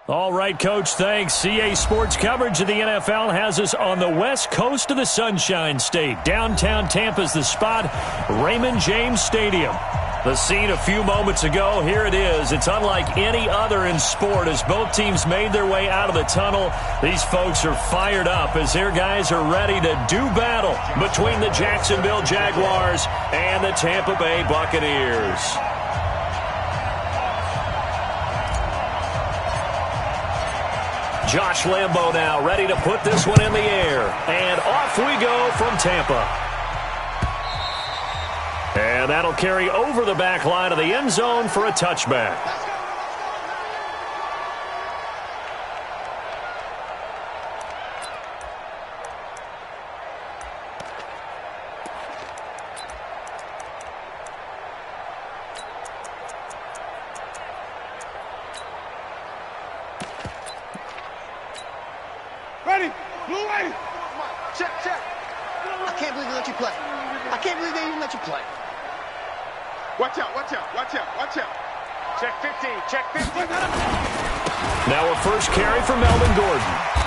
All right, Coach, thanks. CA Sports coverage of the NFL has us on the west coast of the Sunshine State. Downtown Tampa's the spot, Raymond James Stadium. The scene a few moments ago, here it is. It's unlike any other in sport as both teams made their way out of the tunnel. These folks are fired up as their guys are ready to do battle between the Jacksonville Jaguars and the Tampa Bay Buccaneers. Josh Lambo now ready to put this one in the air. And off we go from Tampa. And that'll carry over the back line of the end zone for a touchback. Ready? Blue ready. Check, check. I can't believe they let you play. I can't believe they even let you play. Watch out, watch out, watch out, watch out. Check 15, check 15. Now a first carry for Melvin Gordon.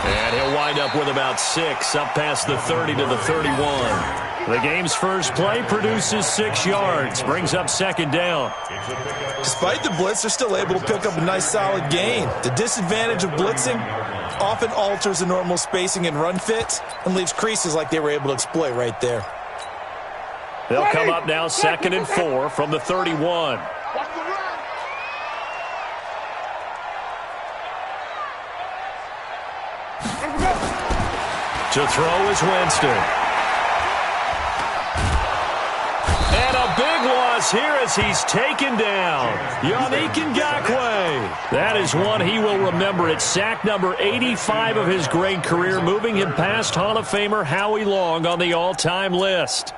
And he'll wind up with about 6, up past the 30 to the 31. The game's first play produces 6 yards, brings up second down. Despite the blitz, they're still able to pick up a nice solid gain. The disadvantage of blitzing often alters the normal spacing and run fits and leaves creases like they were able to exploit right there. They'll come up now 2nd and 4 from the 31. To throw is Winston. And a big loss here as he's taken down. Yannick Ngakoue. That is one he will remember. It's sack number 85 of his great career, moving him past Hall of Famer Howie Long on the all-time list.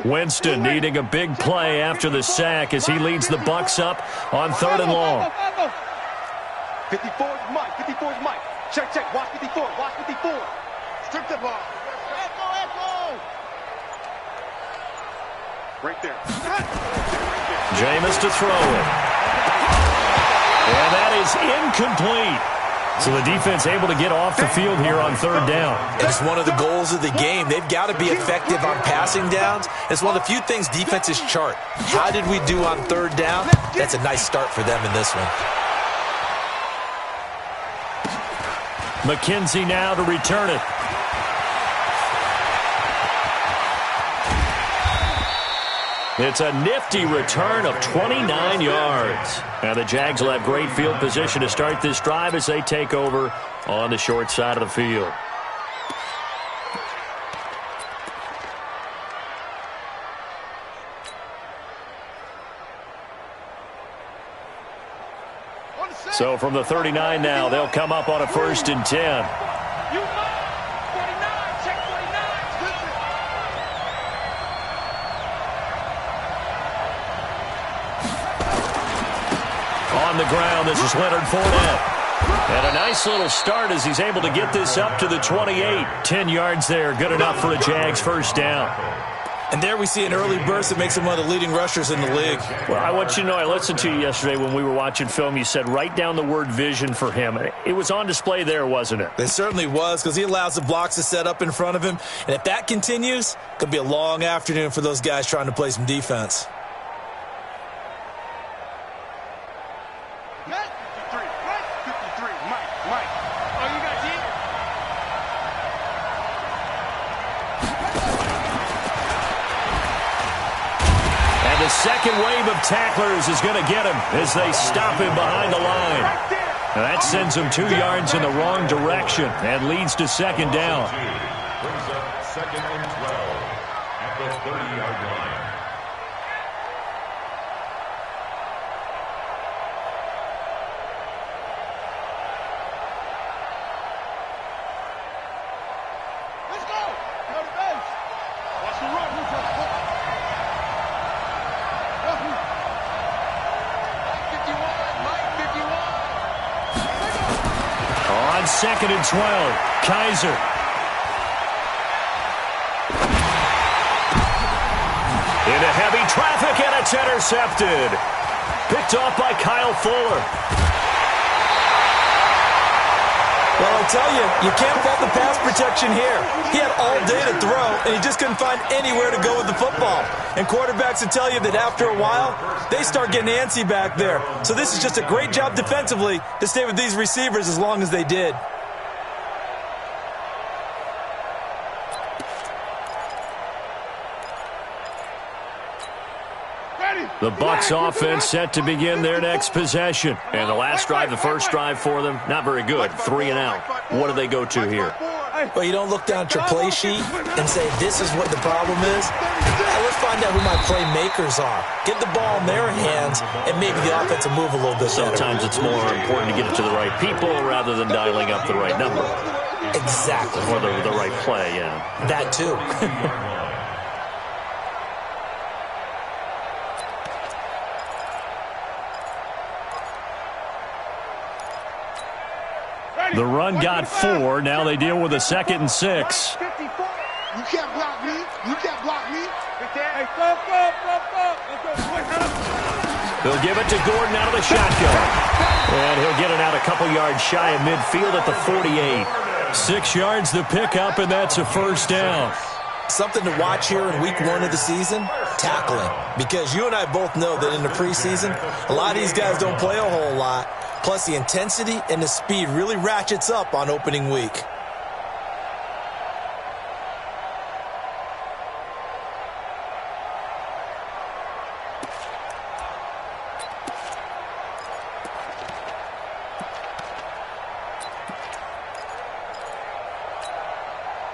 Winston needing a big play after the sack as he leads the Bucs up on 3rd and long. 54 is Mike. 54 is Mike. Check, check. Watch 54. Watch 54. Strip the ball. Echo, echo. Right there. Jameis to throw it. And that is incomplete. So the defense able to get off the field here on 3rd down. It's one of the goals of the game. They've got to be effective on passing downs. It's one of the few things defenses chart. How did we do on 3rd down? That's a nice start for them in this one. McKenzie now to return it. It's a nifty return of 29 yards. Now the Jags will have great field position to start this drive as they take over on the short side of the field. So from the 39 now, they'll come up on a 1st and 10. On the ground, this is Leonard Fournette. And a nice little start as he's able to get this up to the 28. 10 yards there, good enough for a Jags first down. And there we see an early burst that makes him one of the leading rushers in the league. Well, I want you to know, I listened to you yesterday when we were watching film. You said write down the word vision for him. It was on display there, wasn't it? It certainly was, because he allows the blocks to set up in front of him. And if that continues, it could be a long afternoon for those guys trying to play some defense. The second wave of tacklers is going to get him as they stop him behind the line. Now that sends him 2 yards in the wrong direction and leads to 2nd down. Brings up 2nd and 12 at the 30-yard line. Let's go. Go to base. Watch the run. On 2nd and 12, Kaiser. Into heavy traffic, and it's intercepted. Picked off by Kyle Fuller. Well, I'll tell you, you can't fault the pass protection here. He had all day to throw, and he just couldn't find anywhere to go with the football. And quarterbacks will tell you that after a while, they start getting antsy back there. So this is just a great job defensively to stay with these receivers as long as they did. The Bucs offense set to begin their next possession. And the last drive, the first drive for them, not very good. 3 and out. What do they go to here? Well, you don't look down at your play sheet and say, this is what the problem is. Let's find out who my playmakers are. Get the ball in their hands, and maybe the offense will move a little bit better. Sometimes it's more important to get it to the right people rather than dialing up the right number. Exactly. Or the right play, yeah. That too. The run got 4. Now they deal with a 2nd and 6. You can't block me. You can't block me. They'll give it to Gordon out of the shotgun. And he'll get it out a couple yards shy of midfield at the 48. 6 yards the pickup, and that's a first down. Something to watch here in week 1 of the season, tackling. Because you and I both know that in the preseason, a lot of these guys don't play a whole lot. Plus, the intensity and the speed really ratchets up on opening week.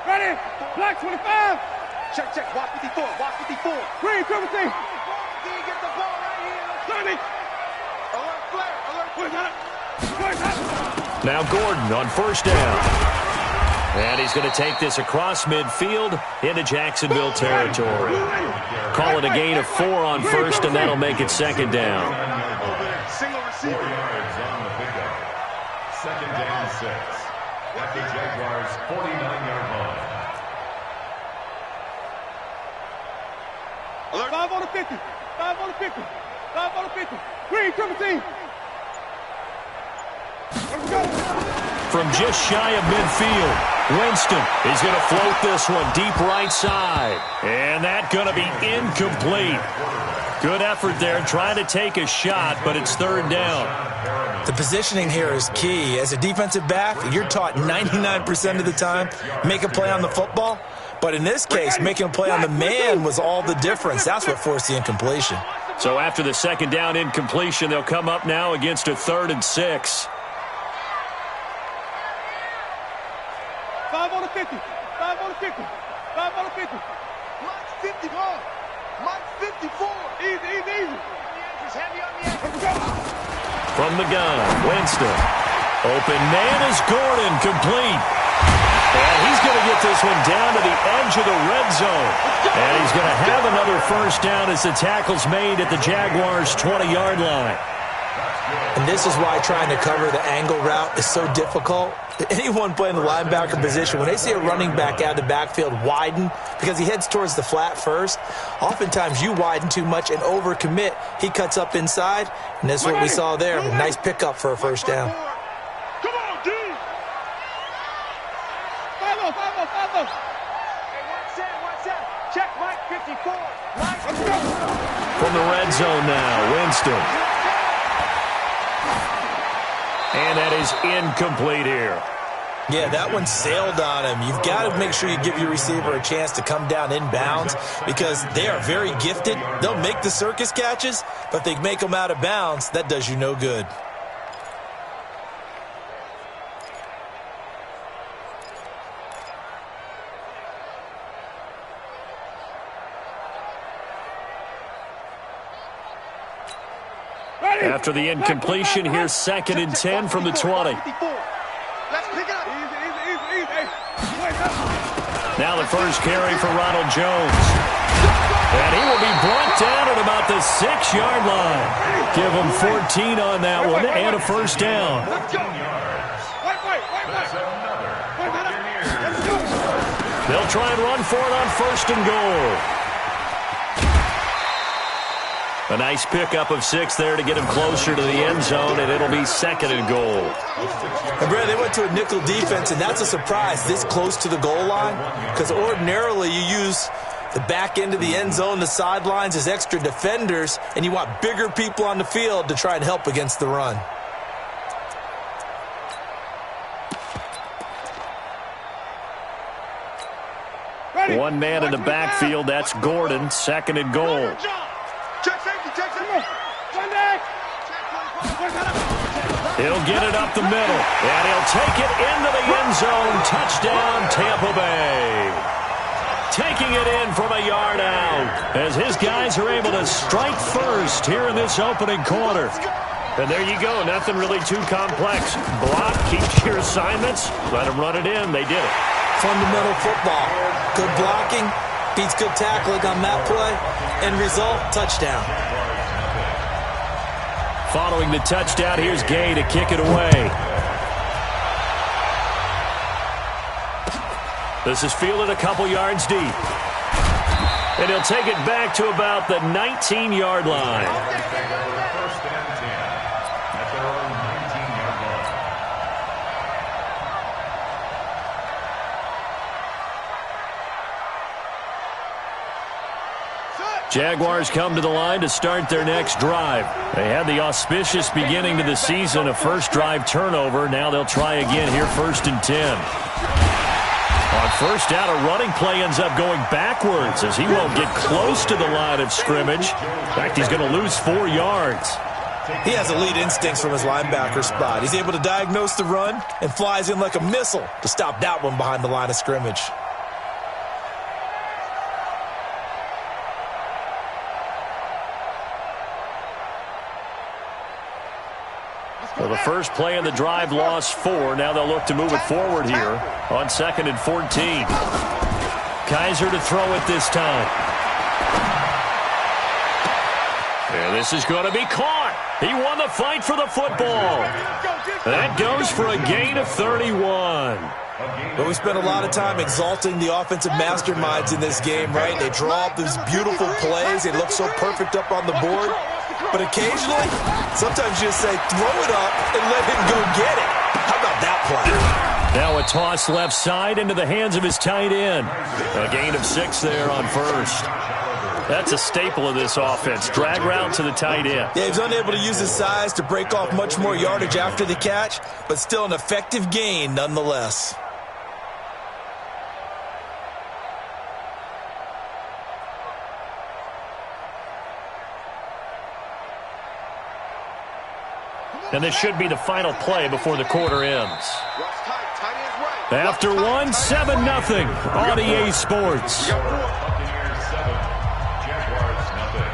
Ready? Black 25. Check. Watch 54. Watch 54. Green, triple team. Get the ball right here. 30. Alert flare. Alert. Now Gordon on first down. And he's going to take this across midfield into Jacksonville territory. Call it a gain of 4 on first, and that'll make it 2nd down. Single receiver. 4 yards on the pickup. 2nd down 6. At the Jaguars' 49-yard line. Alert. 5 on the 50. 5 on the 50. 5 on the 50. Green, triple team. From just shy of midfield, Winston is going to float this one deep right side. And that's going to be incomplete. Good effort there trying to take a shot, but it's 3rd down. The positioning here is key. As a defensive back, you're taught 99% of the time, make a play on the football. But in this case, making a play on the man was all the difference. That's what forced the incompletion. So after the 2nd down incompletion, they'll come up now against a 3rd and 6. 5 on the 50. 5 on the 50. 5 on the 50. Mike's 54. Mike's 54. Easy. Heavy on the edge. From the gun, Winston. Open man is Gordon, complete. And he's going to get this one down to the edge of the red zone. And he's going to have another first down as the tackle's made at the Jaguars' 20-yard line. And this is why trying to cover the angle route is so difficult. Anyone playing the linebacker position, when they see a running back out of the backfield widen because he heads towards the flat first, oftentimes you widen too much and overcommit. He cuts up inside, and that's what we saw there. A nice pickup for a first down. Come on, D. 5-0. Hey, watch that. Check Mike 54. From the red zone now, Winston. And that is incomplete here. Yeah, that one sailed on him. You've got to make sure you give your receiver a chance to come down inbounds because they are very gifted. They'll make the circus catches, but if they make them out of bounds, that does you no good. After the incompletion, here's 2nd and 10 from the 20. Let's pick it up. Easy. Now the first carry for Ronald Jones. And he will be brought down at about the 6-yard line. Give him 14 on that one and a first down. Let's go. Wait. They'll try and run for it on 1st and goal. A nice pickup of 6 there to get him closer to the end zone, and it'll be 2nd and goal. And Brad, they went to a nickel defense, and that's a surprise this close to the goal line, because ordinarily you use the back end of the end zone, the sidelines as extra defenders, and you want bigger people on the field to try and help against the run. Ready. One man in the backfield, that's Gordon, 2nd and goal. Check safety, check safety. Sunday. He'll get it up the middle, and he'll take it into the end zone. Touchdown, Tampa Bay. Taking it in from a yard out as his guys are able to strike first here in this opening quarter. And there you go, nothing really too complex. Block, keep your assignments, let them run it in. They did it. Fundamental football. Good blocking, beats good tackling on that play. End result, touchdown. Following the touchdown, here's Gay to kick it away. This is fielded a couple yards deep. And he'll take it back to about the 19-yard line. First and 10 at their own 19-yard line. Jaguars come to the line to start their next drive. They had the auspicious beginning to the season, a first drive turnover. Now they'll try again here, 1st and 10. On 1st down, a running play ends up going backwards as he won't get close to the line of scrimmage. In fact, he's going to lose 4 yards. He has elite instincts from his linebacker spot. He's able to diagnose the run and flies in like a missile to stop that one behind the line of scrimmage. Well, the first play in the drive lost 4. Now they'll look to move it forward here on 2nd and 14. Kaiser to throw it this time. And this is going to be caught. He won the fight for the football. That goes for a gain of 31. But we spent a lot of time exalting the offensive masterminds in this game, right? They draw up these beautiful plays. They look so perfect up on the board. But occasionally, sometimes you just say, throw it up and let him go get it. How about that play? Now a toss left side into the hands of his tight end. A gain of 6 there on 1st. That's a staple of this offense. Drag route to the tight end. Yeah, he's unable to use his size to break off much more yardage after the catch, but still an effective gain nonetheless. And this should be the final play before the quarter ends. After one, 7-0 on EA Sports. Buccaneers 7, Jaguars nothing.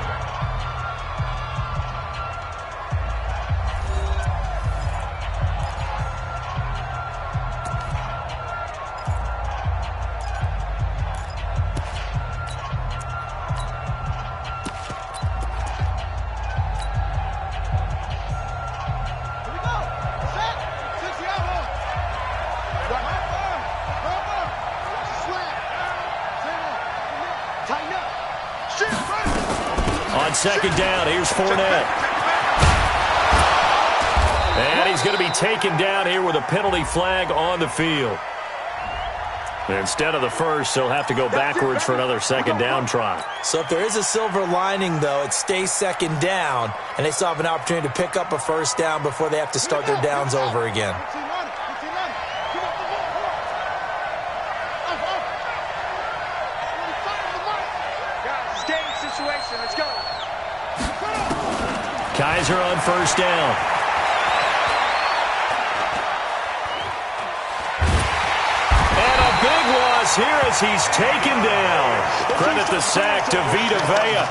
On 2nd down, here's Fournette. And he's going to be taken down here with a penalty flag on the field. Instead of the first, he'll have to go backwards for another 2nd down try. So if there is a silver lining, though, it stays 2nd down, and they still have an opportunity to pick up a 1st down before they have to start their downs over again. Kaiser on 1st down. And a big loss here as he's taken down. Credit the sack to Vita Vea.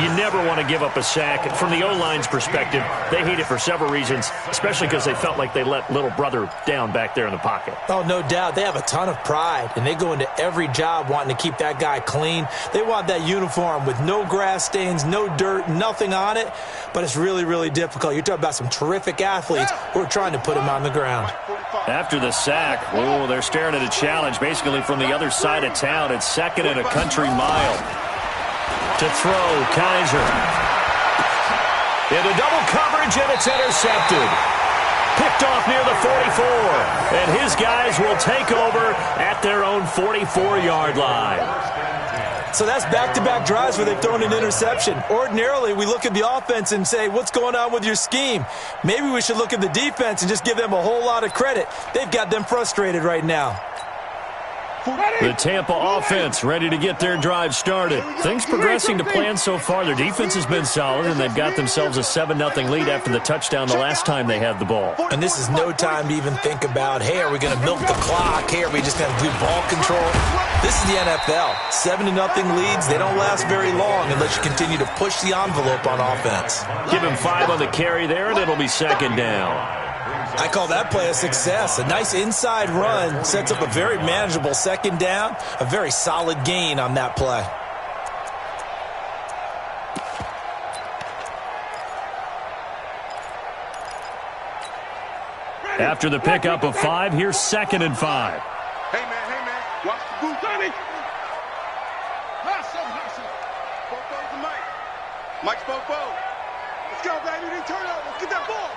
You never want to give up a sack. From the O-line's perspective, they hate it for several reasons, especially because they felt like they let little brother down back there in the pocket. Oh, no doubt. They have a ton of pride, and they go into every job wanting to keep that guy clean. They want that uniform with no grass stains, no dirt, nothing on it, but it's really, really difficult. You're talking about some terrific athletes who are trying to put him on the ground. After the sack, they're staring at a challenge basically from the other side of town. It's 2nd and a country mile. To throw, Kaiser. Into double coverage, and it's intercepted. Picked off near the 44. And his guys will take over at their own 44-yard line. So that's back-to-back drives where they've thrown an interception. Ordinarily, we look at the offense and say, what's going on with your scheme? Maybe we should look at the defense and just give them a whole lot of credit. They've got them frustrated right now. The Tampa offense ready to get their drive started. Things progressing to plan so far. Their defense has been solid, and they've got themselves a 7-0 lead after the touchdown the last time they had the ball. And this is no time to even think about, hey, are we going to milk the clock? Hey, are we just going to do ball control? This is the NFL. 7-0 leads, they don't last very long unless you continue to push the envelope on offense. Give him 5 on the carry there, and it'll be 2nd down. I call that play a success. A nice inside run sets up a very manageable 2nd down. A very solid gain on that play. After the pickup of 5, here's 2nd and 5. Hey, man, watch the boot, Johnny. Hustle. Bofo's the Mike. Mike's Bofo. Let's go, baby. They turn out. Let's get that ball.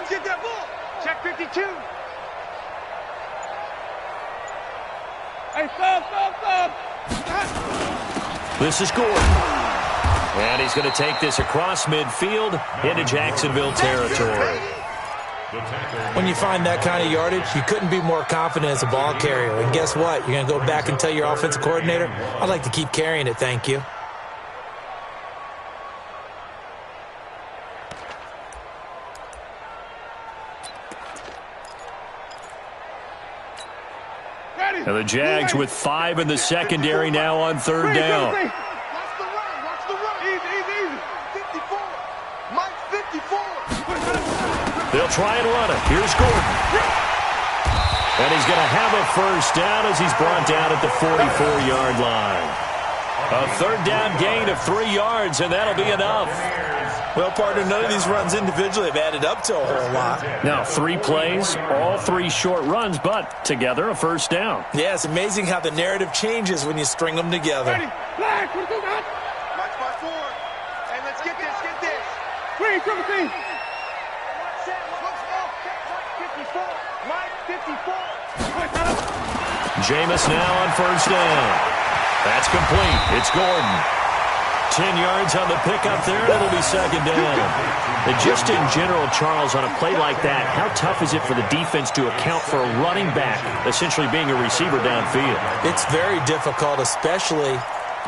Get that ball. Check 52. Hey, stop. This is Gordon. And he's going to take this across midfield into Jacksonville territory. When you find that kind of yardage, you couldn't be more confident as a ball carrier. And guess what? You're going to go back and tell your offensive coordinator, I'd like to keep carrying it, thank you. And the Jags with 5 in the secondary now on 3rd down. Watch the run. Easy. 54. Mike's 54. They'll try and run it. Here's Gordon. And he's going to have a 1st down as he's brought down at the 44-yard line. A 3rd down gain of 3 yards, and that'll be enough. Well, partner, none of these runs individually have added up to a whole lot. Now, 3 plays, all 3 short runs, but together a 1st down. Yeah, it's amazing how the narrative changes when you string them together. Flag, what do you got? Mike's by 4. Hey, let's get this. Green, triple team. Mike 54. Jameis now on 1st down. That's complete. It's Gordon. 10 yards on the pickup there, and it'll be 2nd down. And just in general, Charles, on a play like that, how tough is it for the defense to account for a running back essentially being a receiver downfield? It's very difficult, especially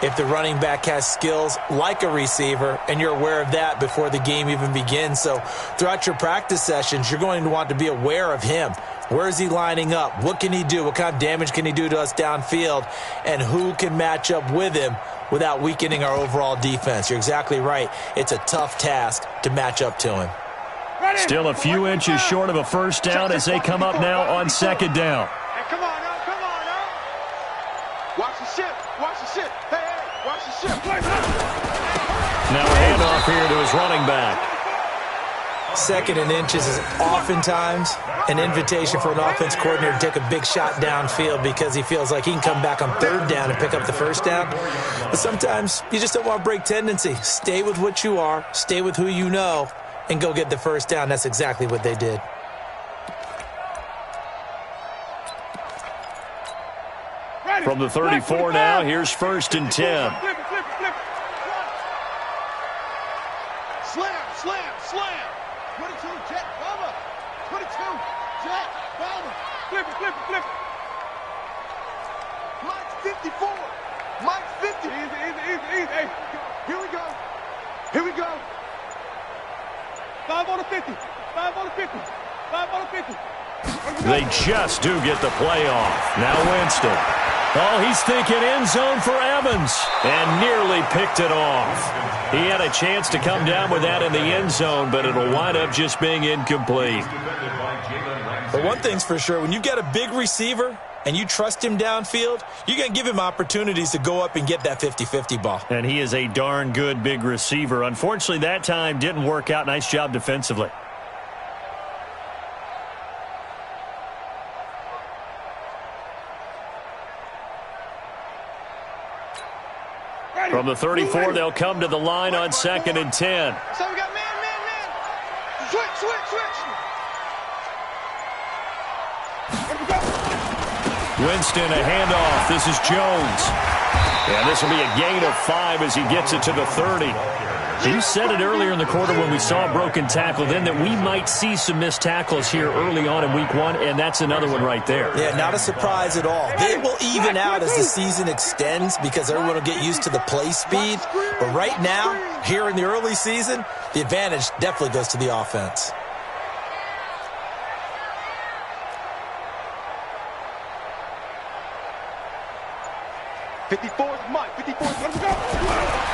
if the running back has skills like a receiver, and you're aware of that before the game even begins. So throughout your practice sessions, you're going to want to be aware of him. Where is he lining up? What can he do? What kind of damage can he do to us downfield? And who can match up with him without weakening our overall defense? You're exactly right. It's a tough task to match up to him. Still a few inches short of a 1st down as they come up now on 2nd down. Hey, come on now. Watch the ship. Hey, watch the ship. Now a handoff here to his running back. 2nd and inches is oftentimes an invitation for an offense coordinator to take a big shot downfield because he feels like he can come back on 3rd down and pick up the 1st down. But sometimes you just don't want to break tendency. Stay with what you are, stay with who you know, and go get the 1st down. That's exactly what they did. From the 34 now, here's 1st and 10. Slam. 22, jet, bomber. 22, jet, bomber. Flip it. Mike's 54. Mike's 50. Easy. Hey. Here we go. 5 on the 50. 5 on the 50. 5 on the 50. They just do get the play off. Now Winston. Oh, he's thinking end zone for Evans. And nearly picked it off. He had a chance to come down with that in the end zone, but it'll wind up just being incomplete. But one thing's for sure, when you've got a big receiver and you trust him downfield, you're going to give him opportunities to go up and get that 50-50 ball. And he is a darn good big receiver. Unfortunately, that time didn't work out. Nice job defensively. From the 34, they'll come to the line on 2nd and 10. So we got man. Switch. Winston, a handoff. This is Jones. And this will be a gain of 5 as he gets it to the 30. You said it earlier in the quarter when we saw a broken tackle then that we might see some missed tackles here early on in week 1, and that's another one right there. Yeah, not a surprise at all. They will even out as the season extends because everyone will get used to the play speed. But right now, here in the early season, the advantage definitely goes to the offense.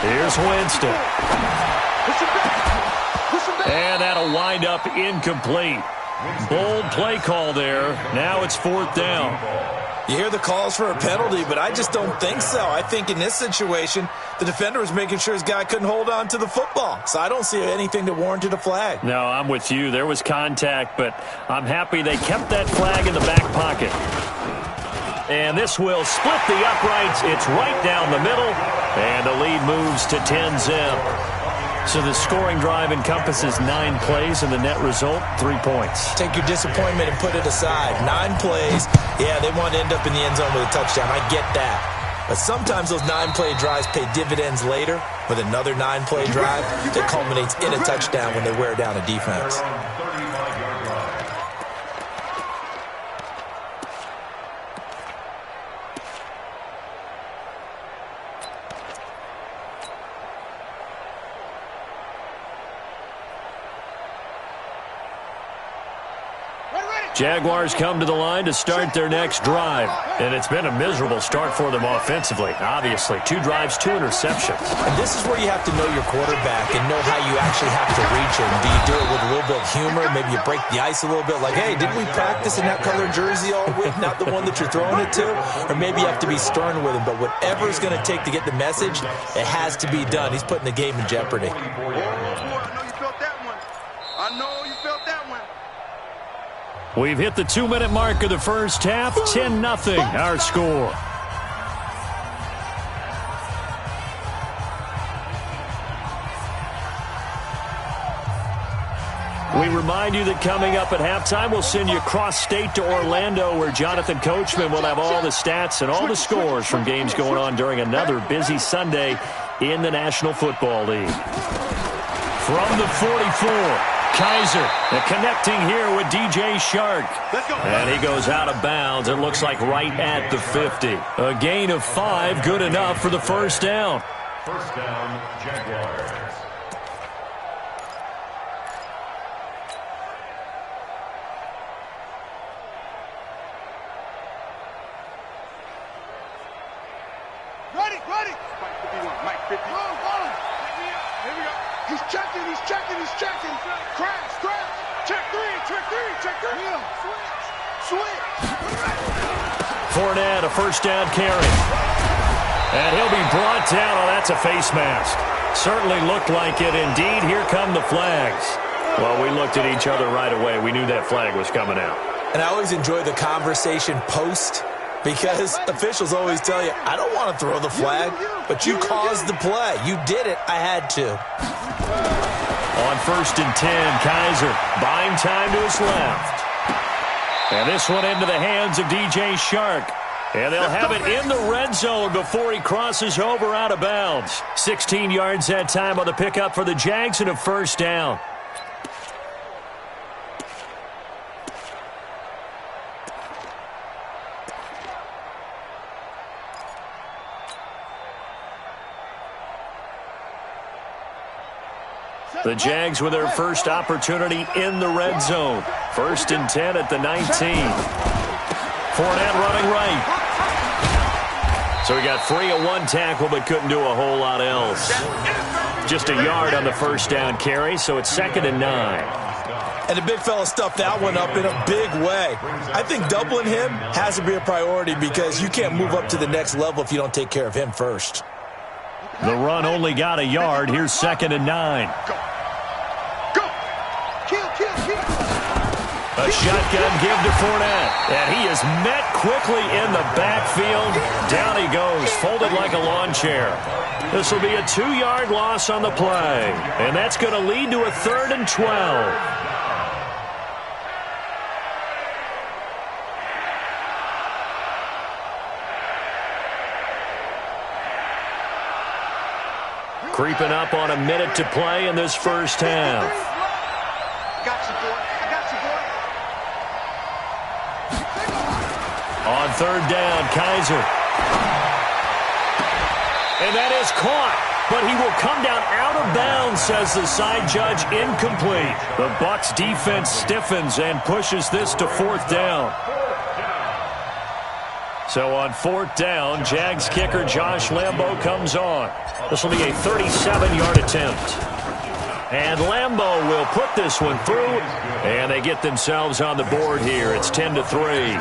Here's Winston. And that'll wind up incomplete. Bold play call there. Now it's 4th down. You hear the calls for a penalty, but I just don't think so. I think in this situation, the defender was making sure his guy couldn't hold on to the football. So I don't see anything that warranted a flag. No, I'm with you. There was contact, but I'm happy they kept that flag in the back pocket. And this will split the uprights. It's right down the middle. And the lead moves to 10-zip. So the scoring drive encompasses 9 plays, and the net result, 3 points. Take your disappointment and put it aside. 9 plays. Yeah, they want to end up in the end zone with a touchdown. I get that. But sometimes those 9-play drives pay dividends later with another 9-play drive that culminates in a touchdown when they wear down a defense. Jaguars come to the line to start their next drive. And it's been a miserable start for them offensively. Obviously, 2 drives, 2 interceptions. And this is where you have to know your quarterback and know how you actually have to reach him. Do you do it with a little bit of humor? Maybe you break the ice a little bit like, hey, didn't we practice in that colored jersey all week? Not the one that you're throwing it to? Or maybe you have to be stern with him. But whatever it's going to take to get the message, it has to be done. He's putting the game in jeopardy. We've hit the 2-minute mark of the first half. 10-0 our score. We remind you that coming up at halftime, we'll send you cross-state to Orlando, where Jonathan Coachman will have all the stats and all the scores from games going on during another busy Sunday in the National Football League. From the 44. Kaiser connecting here with DJ Shark. And he goes out of bounds. It looks like right at the 50. A gain of 5, good enough for the first down. First down, Jaguars. Ready. Mike 50. Here we go. He's checking. Crash. Check three. Switch. Fournette, a first down carry. And he'll be brought down. Oh, that's a face mask. Certainly looked like it. Indeed, here come the flags. Well, we looked at each other right away. We knew that flag was coming out. And I always enjoy the conversation post because officials always tell you, I don't want to throw the flag, but you caused the play. You did it. I had to. On 1st and 10, Kaiser buying time to his left. And this one into the hands of DJ Shark. And they'll have it in the red zone before he crosses over out of bounds. 16 yards that time on the pickup for the Jags and a first down. The Jags with their first opportunity in the red zone. 1st and 10 at the 19. Fournette running right. So he got free of 1 tackle but couldn't do a whole lot else. Just a yard on the first down carry, so it's 2nd and 9. And the big fella stuffed that one up in a big way. I think doubling him has to be a priority because you can't move up to the next level if you don't take care of him first. The run only got a yard. Here's 2nd and 9. A shotgun give to Fournette. And he is met quickly in the backfield. Down he goes, folded like a lawn chair. This will be a 2-yard loss on the play, and that's going to lead to a 3rd and 12. Creeping up on a minute to play in this first half. Got you, boy. I got you, boy. On 3rd down, Kaiser. And that is caught, but he will come down out of bounds, says the side judge, incomplete. The Bucs defense stiffens and pushes this to 4th down. So on 4th down, Jags kicker Josh Lambo comes on. This will be a 37-yard attempt. And Lambo will put this one through, and they get themselves on the board here. It's 10-3.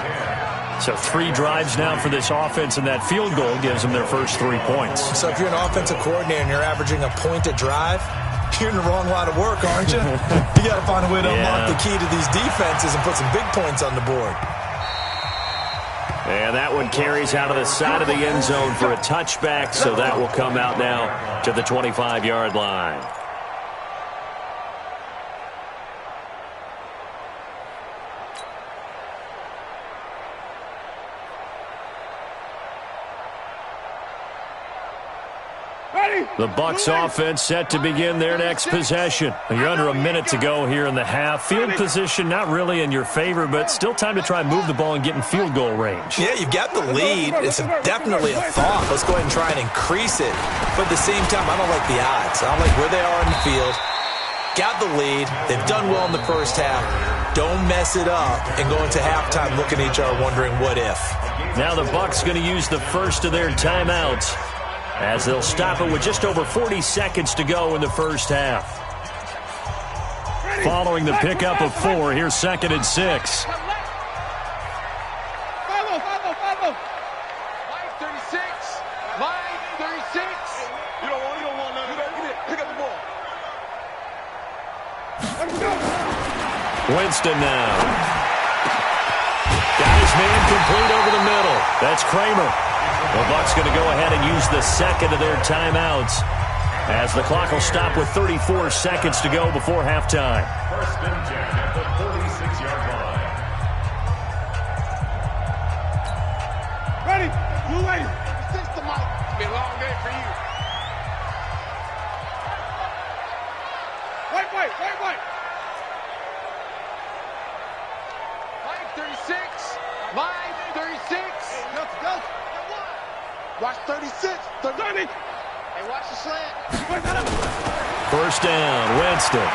So 3 drives now for this offense, and that field goal gives them their first 3 points. So if you're an offensive coordinator and you're averaging a point a drive, you're in the wrong line of work, aren't you? You got to find a way to unlock the key to these defenses and put some big points on the board. And that one carries out of the side of the end zone for a touchback, so that will come out now to the 25-yard line. The Bucs offense set to begin their next possession. You're under a minute to go here in the half. Field position not really in your favor, but still time to try and move the ball and get in field goal range. Yeah, you've got the lead. It's definitely a thought. Let's go ahead and try and increase it. But at the same time, I don't like the odds. I don't like where they are in the field. Got the lead. They've done well in the first half. Don't mess it up and go into halftime looking at each other wondering what if. Now the Bucs going to use the first of their timeouts, as they'll stop it with just over 40 seconds to go in the first half. Following the pickup of 4, here's 2nd and 6. Follow. Line 36. Line 36. You don't want none of that. Get it. Pick up the ball. Winston now. Got his man complete over the middle. That's Kramer. The Bucs going to go ahead and use the second of their timeouts, as the clock will stop with 34 seconds to go before halftime. First and 10 at the 46-yard line. Ready. You ready. System, Mike. It's been a long day for you. Wait. Line 36. Line 36. Go. Watch 36. 30. Hey, watch the slant. First down, Winston.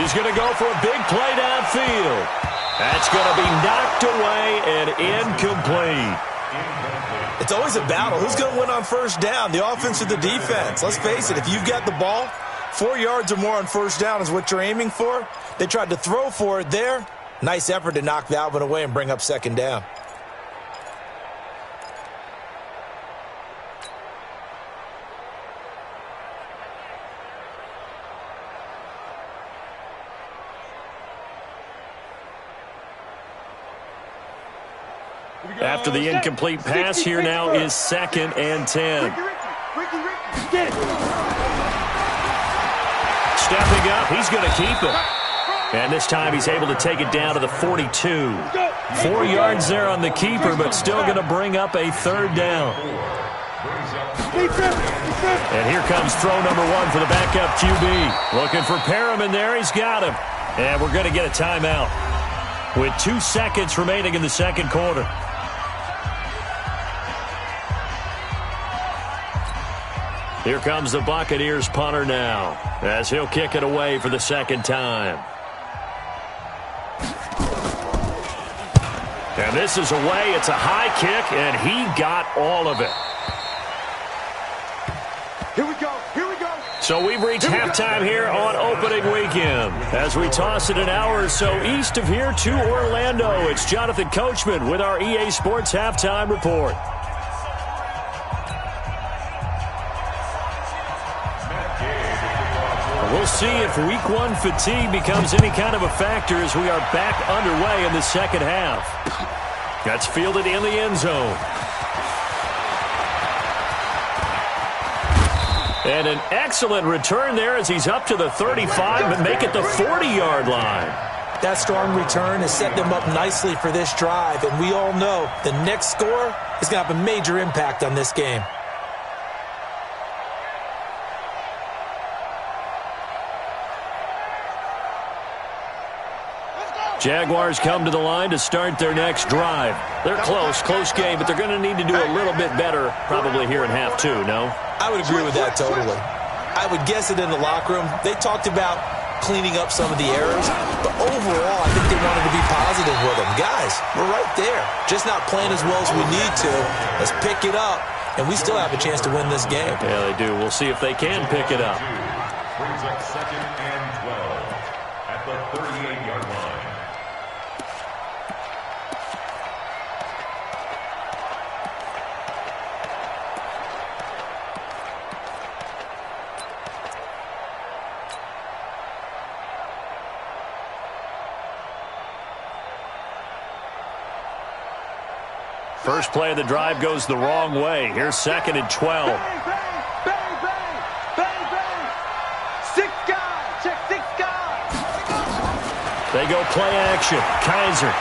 He's going to go for a big play downfield. That's going to be knocked away and incomplete. It's always a battle. Who's going to win on first down, the offense or the defense? Let's face it, if you've got the ball, 4 yards or more on first down is what you're aiming for. They tried to throw for it there. Nice effort to knock that one away and bring up 2nd down. After the incomplete pass, here now is 2nd and 10. Get it. Stepping up, he's going to keep it. And this time he's able to take it down to the 42. 4 yards there on the keeper, but still going to bring up a 3rd down. And here comes throw number 1 for the backup QB. Looking for Perriman there. He's got him. And we're going to get a timeout with 2 seconds remaining in the second quarter. Here comes the Buccaneers punter now, as he'll kick it away for the 2nd time. And this is away. It's a high kick, and he got all of it. Here we go. So we've reached halftime here on opening weekend. As we toss it an hour or so east of here to Orlando, it's Jonathan Coachman with our EA Sports Halftime Report. We'll see if Week 1 fatigue becomes any kind of a factor as we are back underway in the second half. That's fielded in the end zone. And an excellent return there as he's up to the 35, but make it the 40-yard line. That strong return has set them up nicely for this drive, and we all know the next score is going to have a major impact on this game. Jaguars come to the line to start their next drive. They're close game, but they're going to need to do a little bit better probably here in half two, no? I would agree with that totally. I would guess it in the locker room. They talked about cleaning up some of the errors, but overall, I think they wanted to be positive with them. Guys, we're right there. Just not playing as well as we need to. Let's pick it up, and we still have a chance to win this game. Yeah, they do. We'll see if they can pick it up. Brings up 2nd and 12 at the 38-yard line. First play of the drive goes the wrong way. Here's 2nd and 12. Bang, bang, bang. 6 guys. Check 6 guys. They go play action. Kaiser.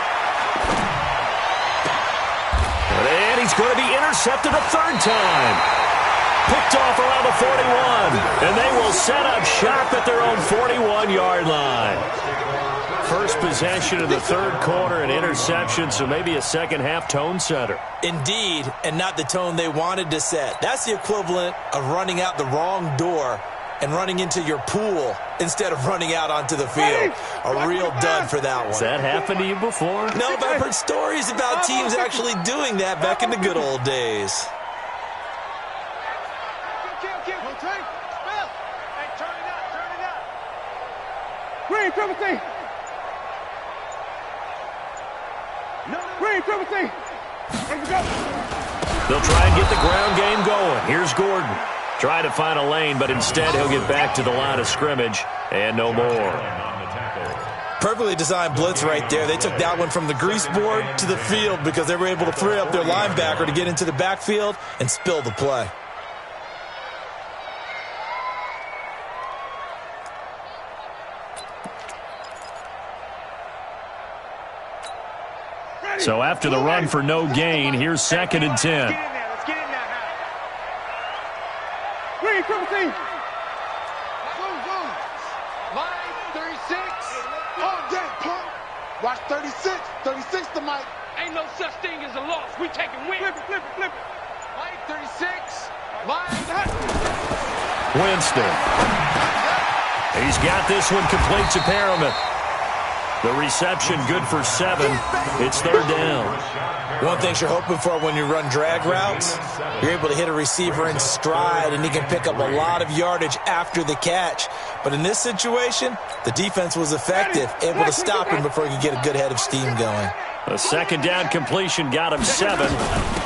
And he's going to be intercepted a third time. Picked off around the 41. And they will set up shop at their own 41-yard line. First possession of the third quarter, an interception, so maybe a second-half tone setter. Indeed, and not the tone they wanted to set. That's the equivalent of running out the wrong door and running into your pool instead of running out onto the field. A real dud for that one. Has that happened to you before? No, but I've heard stories about teams actually doing that back in the good old days. Green, triple T. Green, triple T. They'll try and get the ground game going. Here's Gordon. Try to find a lane, but instead he'll get back to the line of scrimmage and no more. Perfectly designed blitz right there. They took that one from the grease board to the field because they were able to free up their linebacker to get into the backfield and spill the play. So after the run for no gain, here's 2nd and 10. Let's get in there now. Green, triple T. Line 36. On deck, punk. Watch 36. 36 to Mike. Ain't no such thing as a loss. We taking win. Flip it. Mike 36. Line. Winston. He's got this one complete to Perriman. The reception good for 7. It's 3rd down. One thing you're hoping for when you run drag routes, you're able to hit a receiver in stride and he can pick up a lot of yardage after the catch. But in this situation, the defense was effective, able to stop him before he could get a good head of steam going. A 2nd down completion got him 7.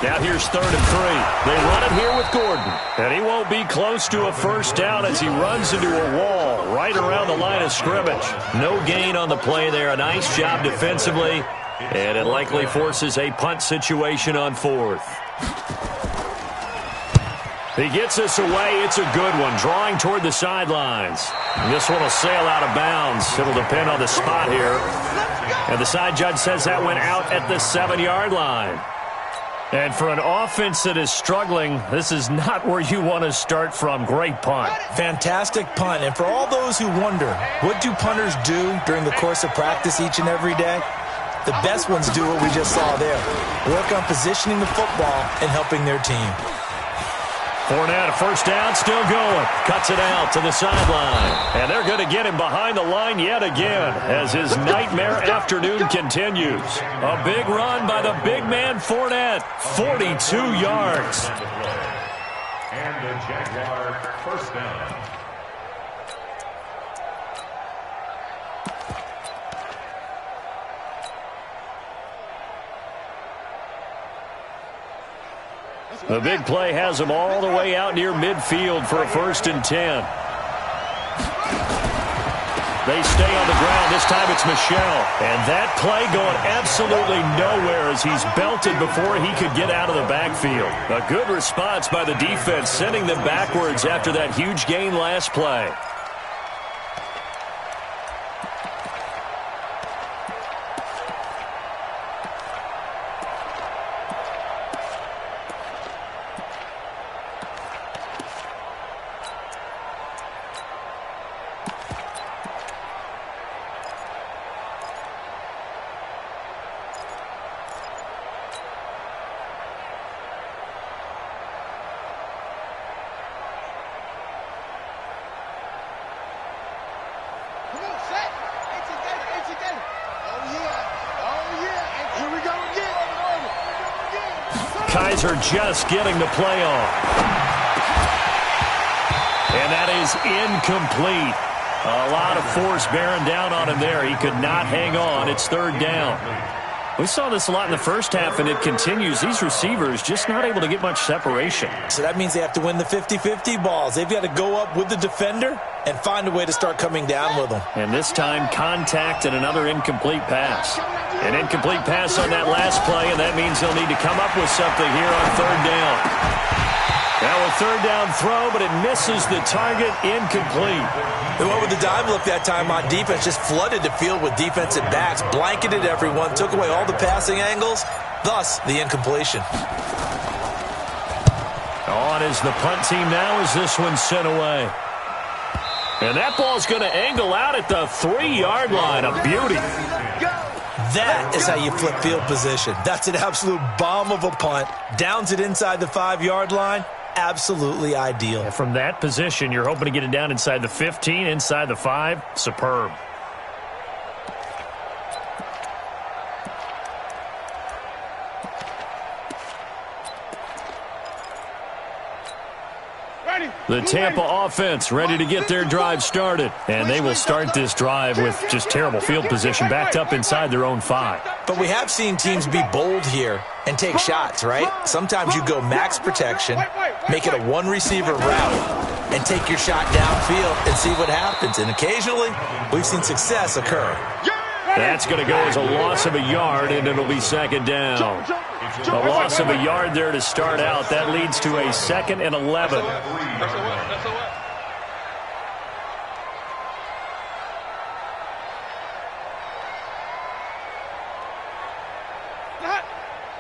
Now here's 3rd and 3. They run it here with Gordon. And he won't be close to a first down as he runs into a wall right around the line of scrimmage. No gain on the play there. A nice job defensively. And it likely forces a punt situation on 4th. He gets this away. It's a good one. Drawing toward the sidelines. And this one will sail out of bounds. It'll depend on the spot here. And the side judge says that went out at the 7-yard line. And for an offense that is struggling, this is not where you want to start from. Great punt. Fantastic punt. And for all those who wonder, what do punters do during the course of practice each and every day? The best ones do what we just saw there. Work on positioning the football and helping their team. Fournette, a first down, still going. Cuts it out to the sideline. And they're going to get him behind the line yet again as his nightmare afternoon continues. A big run by the big man Fournette. 42 yards. And the Jaguar first down. The big play has him all the way out near midfield for a 1st and 10. They stay on the ground. This time it's Michel. And that play going absolutely nowhere as he's belted before he could get out of the backfield. A good response by the defense, sending them backwards after that huge gain last play. Kaiser just getting the play off. And that is incomplete. A lot of force bearing down on him there. He could not hang on. It's third down. We saw this a lot in the first half, and it continues. These receivers just not able to get much separation. So that means they have to win the 50-50 balls. They've got to go up with the defender and find a way to start coming down with them. And this time, contact and another incomplete pass. An incomplete pass on that last play, and that means they'll need to come up with something here on third down. Now a third down throw, but it misses the target, incomplete. They went with the dive look that time on defense, just flooded the field with defensive backs, blanketed everyone, took away all the passing angles, thus the incompletion. On is the punt team now as this one's sent away. And that ball's going to angle out at the 3-yard line. A beauty. That is how you flip field position. That's an absolute bomb of a punt. Downs it inside the 5-yard line. Absolutely ideal. And from that position, you're hoping to get it down inside the 15, inside the 5. Superb. The Tampa offense ready to get their drive started. And they will start this drive with just terrible field position backed up inside their own 5. But we have seen teams be bold here and take shots, right? Sometimes you go max protection, make it a one-receiver route, and take your shot downfield and see what happens. And occasionally, we've seen success occur. That's going to go as a loss of a yard, and it'll be second down. A loss of a yard there to start out. That leads to a 2nd and 11.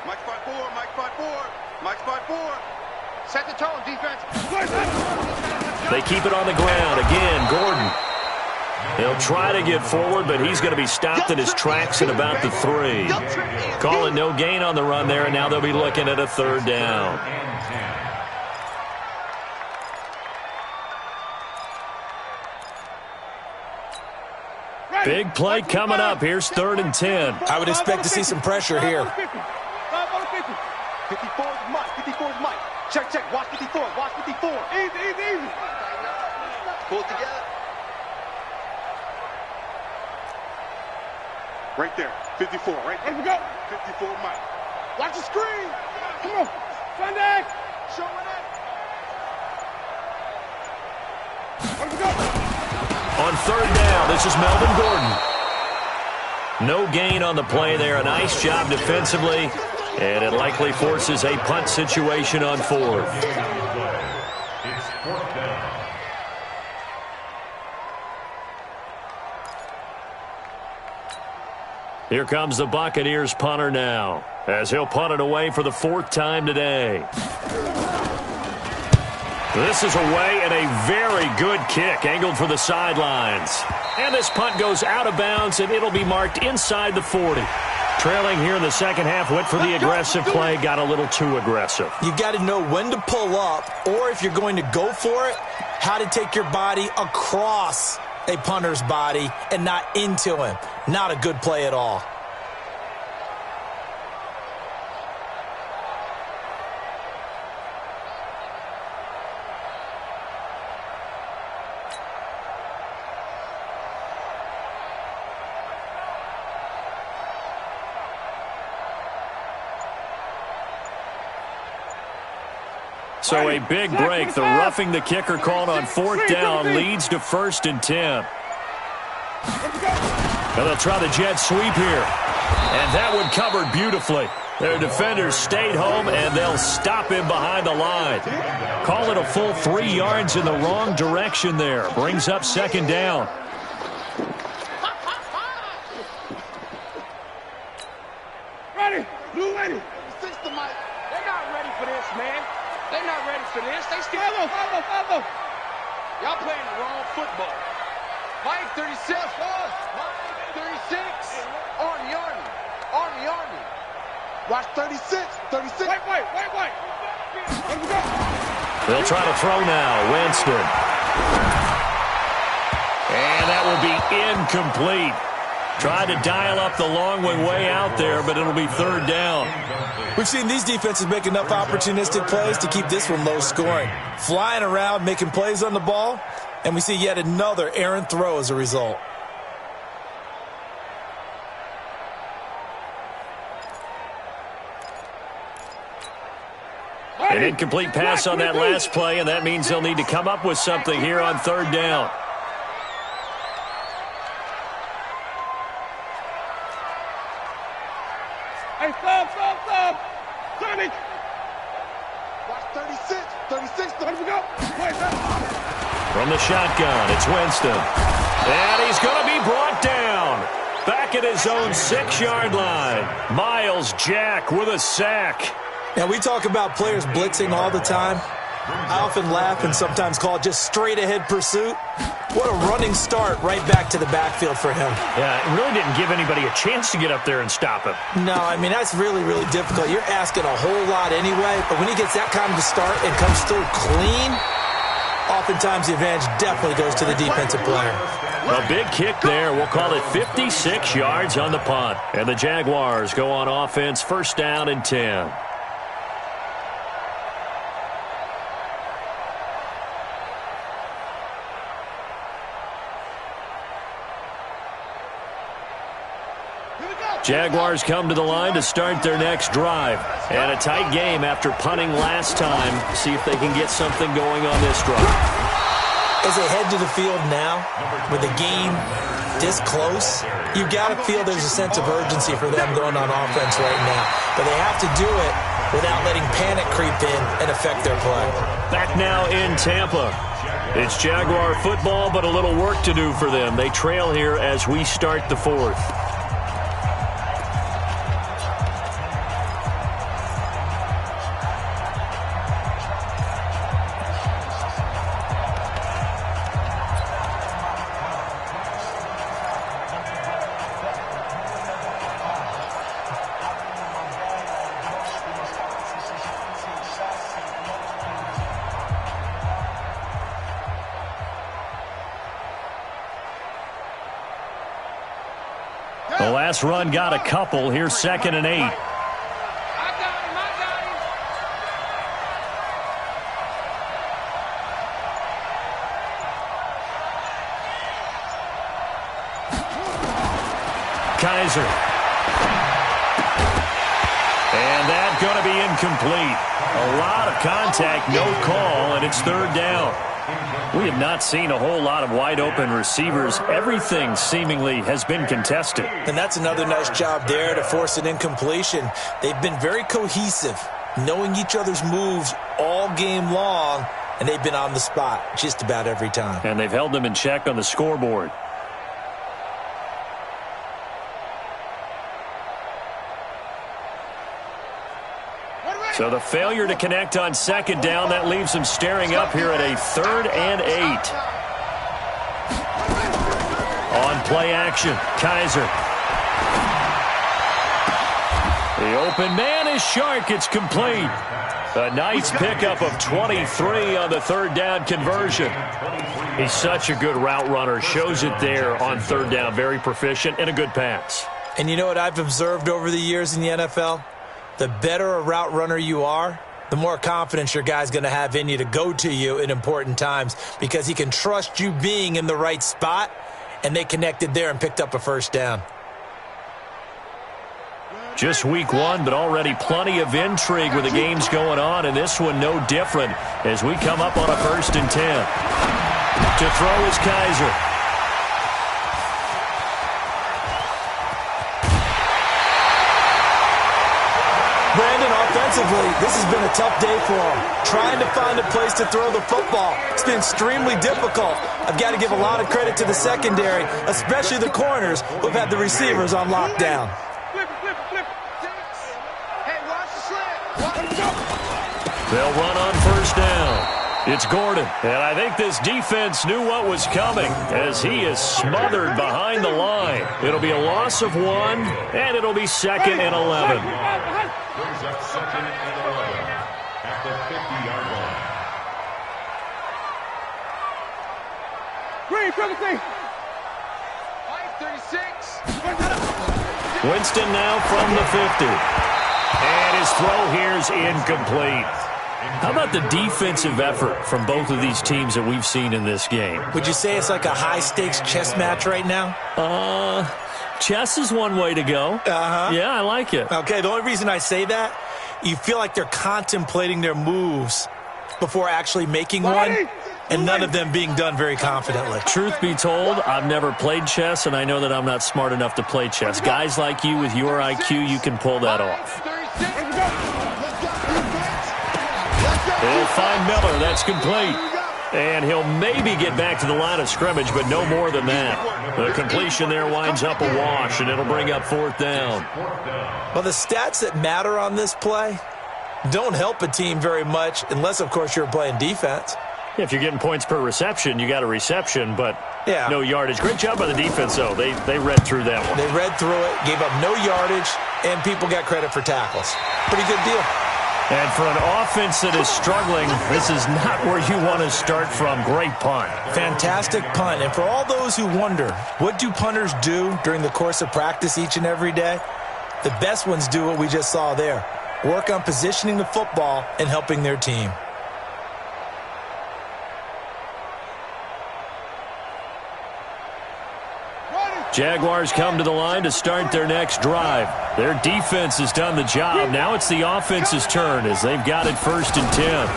Mike spot 4, Mike spot 4, Mike spot 4. Set the tone, defense. They keep it on the ground. Again, Gordon. He'll try to get forward, but he's going to be stopped in his tracks at about the 3. Calling no gain on the run there, and now they'll be looking at a third down. Big play coming up. Here's 3rd and 10. I would expect to see some pressure here. 54 is Mike. 54 is Mike. Check, check. Watch 54. Watch 54. Easy, easy, easy. Pull it together. Right there. 54. Right there. Let's go. 54 Mike. Watch the screen. Come on. Sunday. Show it up. Let's go. On third down, this is Melvin Gordon. No gain on the play there. A nice job defensively. And it likely forces a punt situation on 4th. It's 4th down. Here comes the Buccaneers punter now, as he'll punt it away for the 4th time today. This is away and a very good kick, angled for the sidelines. And this punt goes out of bounds, and it'll be marked inside the 40. Trailing here in the second half, went for the aggressive play, got a little too aggressive. You've got to know when to pull up, or if you're going to go for it, how to take your body across a punter's body and not into him. Not a good play at all. So a big break. The roughing the kicker called on 4th down leads to 1st and 10. And they'll try the jet sweep here. And that one covered beautifully. Their defenders stayed home, and they'll stop him behind the line. Call it a full 3 yards in the wrong direction there. Brings up second down. Ready. Blue ready. They're not ready for this, man. They're not ready for this. They still... Follow. Y'all playing the wrong football. Mike 36. Mike 36. Army. Watch 36. 36. Wait. They'll try to throw now. Winston. And that will be incomplete. Tried to dial up the long one way out there, but it'll be third down. We've seen these defenses make enough opportunistic plays to keep this one low scoring. Flying around, making plays on the ball, and we see yet another errant throw as a result. An incomplete pass on that last play, and that means they'll need to come up with something here on third down. Hey, stop. Sonic. Watch 36. 36. Let me go. Wait, From the shotgun, it's Winston. And he's going to be brought down. Back at his own 6-yard line. Miles Jack with a sack. Now, we talk about players blitzing all the time. I often laugh and sometimes call it just straight-ahead pursuit. What a running start right back to the backfield for him. Yeah, it really didn't give anybody a chance to get up there and stop him. No, I mean, that's really, really difficult. You're asking a whole lot anyway, but when he gets that kind of a start and comes through clean, oftentimes the advantage definitely goes to the defensive player. A big kick there. We'll call it 56 yards on the punt. And the Jaguars go on offense, first down and 10. Jaguars come to the line to start their next drive. And a tight game after punting last time. See if they can get something going on this drive. As they head to the field now, with the game this close, you've got to feel there's a sense of urgency for them going on offense right now. But they have to do it without letting panic creep in and affect their play. Back now in Tampa. It's Jaguar football, but a little work to do for them. They trail here as we start the fourth. The last run got a couple. Here's 2nd and 8. I got him. Kaiser. And that's going to be incomplete. A lot of contact, no call, and it's third down. We have not seen a whole lot of wide-open receivers. Everything seemingly has been contested. And that's another nice job there to force an incompletion. They've been very cohesive, knowing each other's moves all game long, and they've been on the spot just about every time. And they've held them in check on the scoreboard. So the failure to connect on 2nd down, that leaves them staring up here at a 3rd and 8. On play action, Kaiser. The open man is Shark. It's complete. A nice pickup of 23 on the 3rd down conversion. He's such a good route runner. Shows it there on 3rd down. Very proficient and a good pass. And you know what I've observed over the years in the NFL? The better a route runner you are, the more confidence your guy's going to have in you to go to you in important times because he can trust you being in the right spot, and they connected there and picked up a first down. Just week 1, but already plenty of intrigue with the games going on, and this one no different as we come up on a 1st and 10. To throw is Kaiser. Offensively, this has been a tough day for them. Trying to find a place to throw the football. It's been extremely difficult. I've got to give a lot of credit to the secondary, especially the corners who've had the receivers on lockdown. Hey, watch the slant. They'll run on first down. It's Gordon, and I think this defense knew what was coming as he is smothered behind the line. It'll be a loss of 1, and it'll be 2nd and 11. Brings up 2nd and 11 at the 50-yard line. Green, 36. 36. Winston now from the 50. And his throw here is incomplete. How about the defensive effort from both of these teams that we've seen in this game? Would you say it's like a high-stakes chess match right now? Chess is one way to go. Uh-huh. Yeah, I like it. Okay, the only reason I say that, you feel like they're contemplating their moves before actually making one, and none of them being done very confidently. Truth be told, I've never played chess, and I know that I'm not smart enough to play chess. Guys like you with your IQ, you can pull that off. They'll find Miller. That's complete. And he'll maybe get back to the line of scrimmage, but no more than that. The completion there winds up a wash, and it'll bring up 4th down. Well, the stats that matter on this play don't help a team very much unless, of course, you're playing defense. If you're getting points per reception, you got a reception, but no yardage. Great job by the defense, though. They read through that one. They read through it, gave up no yardage, and people got credit for tackles. Pretty good deal. And for an offense that is struggling, this is not where you want to start from. Great punt. Fantastic punt. And for all those who wonder, what do punters do during the course of practice each and every day? The best ones do what we just saw there. Work on positioning the football and helping their team. Jaguars come to the line to start their next drive. Their defense has done the job. Now it's the offense's turn as they've got it 1st and 10.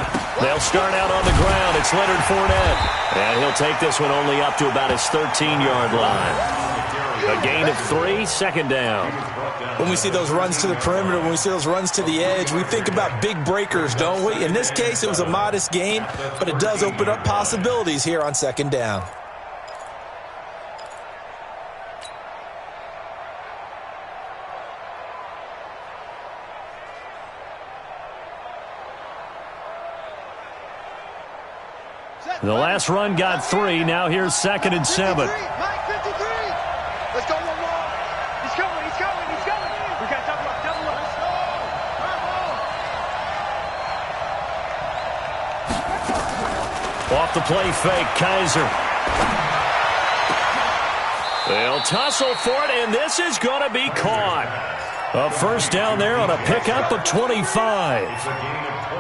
They'll start out on the ground. It's Leonard Fournette. And he'll take this one only up to about his 13-yard line. A gain of 3, 2nd down. When we see those runs to the perimeter, when we see those runs to the edge, we think about big breakers, don't we? In this case, it was a modest gain, but it does open up possibilities here on 2nd down. The last run got 3. Now here's 2nd and 7. Let's go one more. He's coming. We got double up. Let's go. Off the play fake, Kaiser. They'll tussle for it, and this is going to be caught. A 1st down there on a pickup of 25.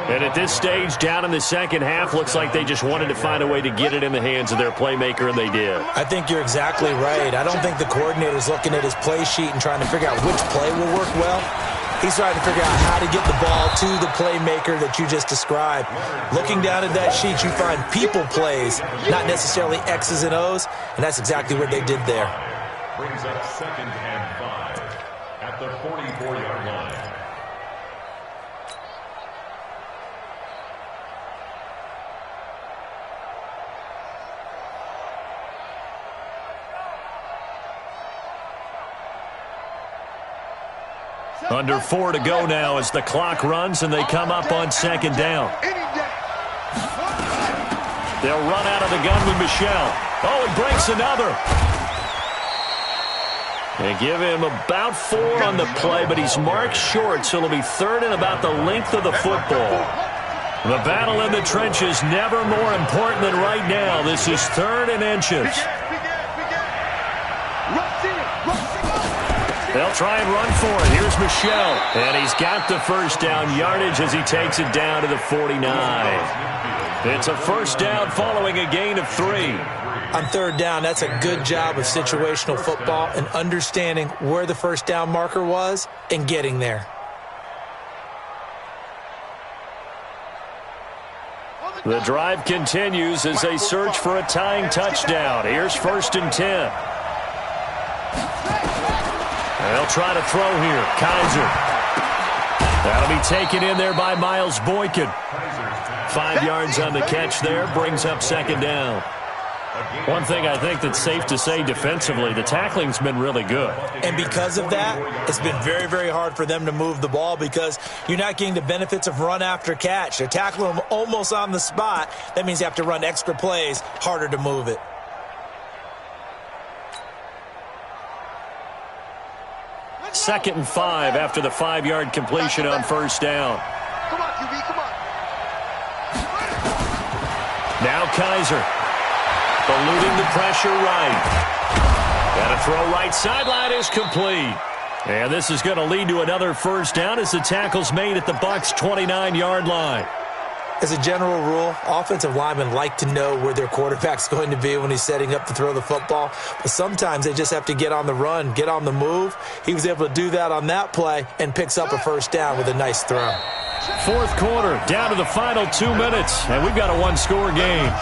And at this stage, down in the 2nd half, looks like they just wanted to find a way to get it in the hands of their playmaker, and they did. I think you're exactly right. I don't think the coordinator's looking at his play sheet and trying to figure out which play will work well. He's trying to figure out how to get the ball to the playmaker that you just described. Looking down at that sheet, you find people plays, not necessarily X's and O's, and that's exactly what they did there. Brings up 2nd and 5 at the 44-yard line. Under 4 to go now as the clock runs and they come up on 2nd down. They'll run out of the gun with Michel. Oh, he breaks another. They give him about 4 on the play, but he's marked short, so it'll be 3rd and about the length of the football. The battle in the trenches never more important than right now. This is 3rd and inches. They'll try and run for it. Here's Michel. And he's got the 1st down yardage as he takes it down to the 49. It's a 1st down following a gain of 3. On 3rd down, that's a good job of situational football and understanding where the 1st down marker was and getting there. The drive continues as they search for a tying touchdown. Here's 1st and 10. They'll try to throw here. Kaiser. That'll be taken in there by Miles Boykin. 5 yards on the catch there, brings up second down. One thing I think that's safe to say defensively, the tackling's been really good. And because of that, it's been very, very hard for them to move the ball because you're not getting the benefits of run after catch. They're tackling them almost on the spot. That means you have to run extra plays, harder to move it. Second and 5 after the 5-yard completion on first down. Come on, QB, come on. Now Kaiser. Eluding the pressure right. And a throw right sideline is complete. And this is going to lead to another first down as the tackle's made at the Bucs' 29-yard line. As a general rule, offensive linemen like to know where their quarterback's going to be when he's setting up to throw the football. But sometimes they just have to get on the run, get on the move. He was able to do that on that play and picks up a first down with a nice throw. Fourth quarter, down to the final 2 minutes, and we've got a one-score game.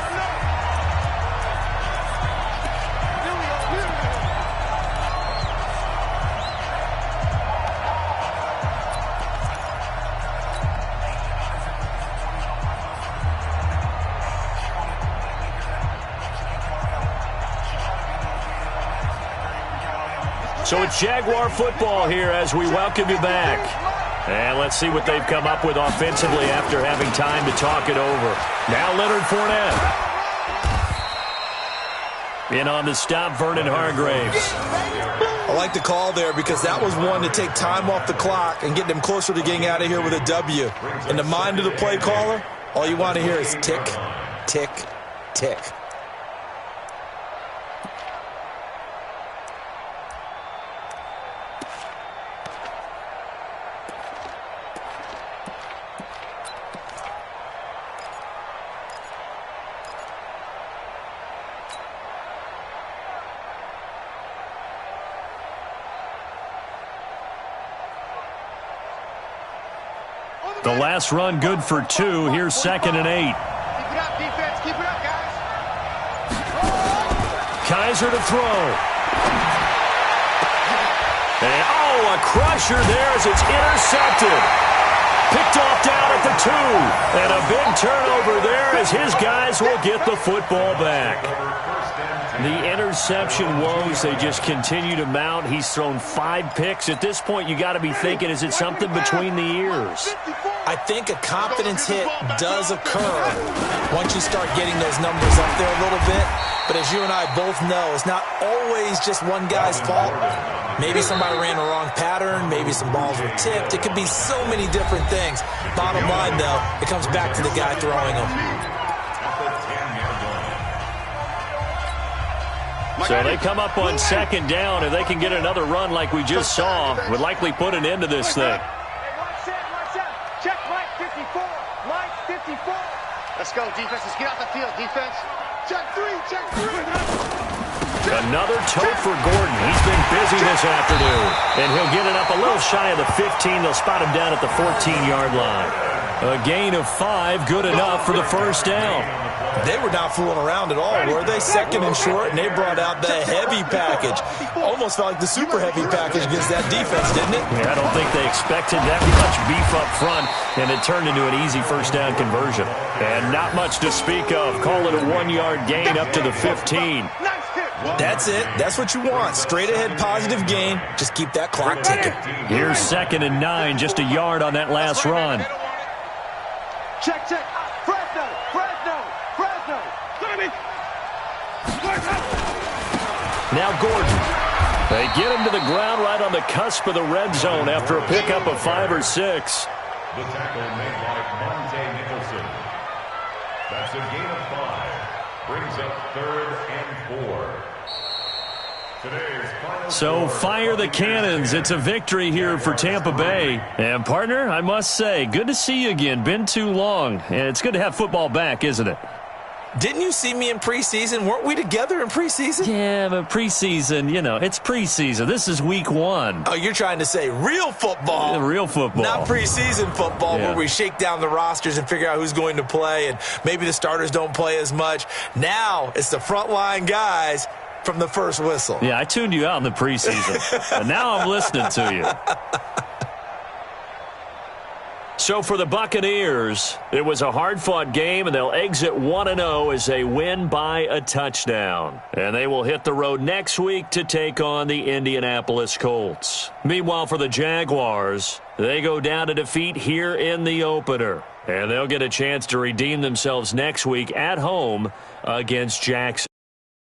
So it's Jaguar football here as we welcome you back. And let's see what they've come up with offensively after having time to talk it over. Now Leonard Fournette. In on the stop, Vernon Hargreaves. I like the call there because that was one to take time off the clock and get them closer to getting out of here with a W. In the mind of the play caller, all you want to hear is tick, tick, tick. The last run good for 2. Here's 2nd and 8. Keep it up, defense. Keep it up, guys. Kaiser to throw. And, a crusher there as it's intercepted. Picked off down at the 2. And a big turnover there as his guys will get the football back. The interception woes, they just continue to mount. He's thrown 5 picks. At this point, you got to be thinking, is it something between the ears? I think a confidence hit does occur once you start getting those numbers up there a little bit. But as you and I both know, it's not always just one guy's fault. Maybe somebody ran a wrong pattern. Maybe some balls were tipped. It could be so many different things. Bottom line, though, it comes back to the guy throwing them. So they come up on second down. If they can get another run like we just saw, would likely put an end to this thing. Check Mike 54. Mike 54. Let's go, defense. Let's get off the field, defense. Check 3. Check 3. Another toe for Gordon. He's been busy this afternoon. And he'll get it up a little shy of the 15. They'll spot him down at the 14-yard line. A gain of 5, good enough for the first down. They were not fooling around at all, were they? Second and short, and they brought out the heavy package. Almost felt like the super heavy package against that defense, didn't it? Yeah, I don't think they expected that much beef up front, and it turned into an easy first down conversion. And not much to speak of. Call it a 1-yard gain up to the 15. That's it. That's what you want. Straight ahead positive gain. Just keep that clock ticking. Here's 2nd and 9, just a yard on that last run. Check. Fresno. Now Gordon. They get him to the ground right on the cusp of the red zone after a pickup of 5 or 6. The tackle made by Monte Nicholson. That's a gain of 5. Brings up 3rd and 4. Today's final So fire the cannons. It's a victory here for Tampa Bay. And partner, I must say, good to see you again. Been too long. And it's good to have football back, isn't it? Didn't you see me in preseason? Weren't we together in preseason? Yeah, but preseason, it's preseason. This is week 1. Oh, you're trying to say real football. Yeah, real football. Not preseason football where we shake down the rosters and figure out who's going to play, and maybe the starters don't play as much. Now it's the frontline guys from the first whistle. Yeah, I tuned you out in the preseason. But now I'm listening to you. So for the Buccaneers, it was a hard-fought game, and they'll exit 1-0 as they win by a touchdown. And they will hit the road next week to take on the Indianapolis Colts. Meanwhile, for the Jaguars, they go down to defeat here in the opener. And they'll get a chance to redeem themselves next week at home against Jackson.